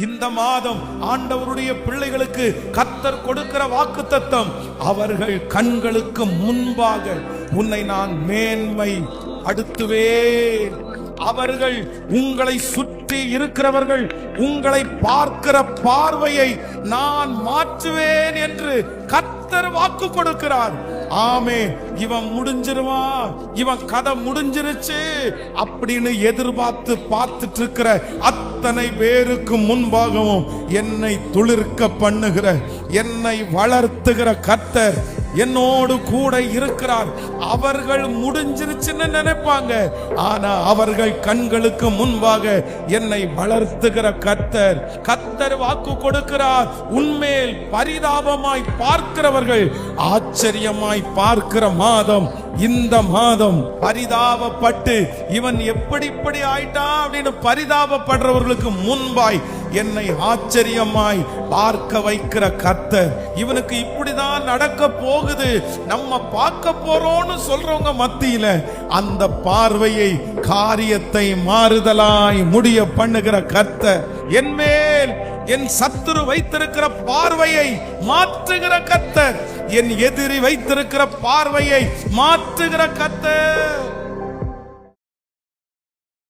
இந்த மாதம் ஆண்டவருடைய பிள்ளைகளுக்கு கர்த்தர் கொடுக்கிற வாக்குத்தத்தம், அவர்கள் கண்களுக்கு முன்பாக உன்னை நான் மேன்மை அடுத்துவேன். அவர்கள் உங்களை சுற்றி இருக்கிறவர்கள் உங்களை பார்க்கிற பார்வையை நான் மாற்றுவேன் என்று கர்த்தர் வாக்கு கொடுக்கிறார். ஆமே, இவன் முடிஞ்சிருவான், இவன் கதை முடிஞ்சிருச்சு அப்படின்னு எதிர்பார்த்து பார்த்துட்டு இருக்கிற அத்தனை பேருக்கு முன்பாகவும் என்னை துளிர்க்க பண்ணுகிற, என்னை வளர்த்துகிற கர்த்தர் என்னோடு கூட இருக்கிறார். அவர்கள் முடிஞ்சிருச்சுன்னு நினைப்பாங்க, ஆனா அவர்கள் கண்களுக்கு முன்பாக என்னை வளர்த்துகிற கர்த்தர். கர்த்தர் வாக்கு கொடுக்கிறார், உன்மேல் பரிதாபமாய் பார்க்கிறவர்கள் ஆச்சரியமாய் பார்க்கிற மாதம் இந்த மாதம். பரிதாபப்பட்டு இவன் எப்படி ஆயிட்டான் அப்படின்னு பரிதாபப்படுறவர்களுக்கு முன்பாய் என்னை ஆச்சரியமாய் பார்க்க வைக்கிற கர்த்தர். இவனுக்கு இப்படிதான் நடக்க போகுது, நம்ம பார்க்க போறோம்னு சொல்றவங்க மத்தியில அந்த பார்வையை, காரியத்தை மாறுதலாய் முடிய பண்ணுகிற கர்த்தர். என்மேல் என் சத்துரு வைத்திருக்கிற பார்வையை மாற்றுகிற கர்த்தர், என் எதிரி வைத்திருக்கிற பார்வையை மாற்றுகிற கர்த்தர்.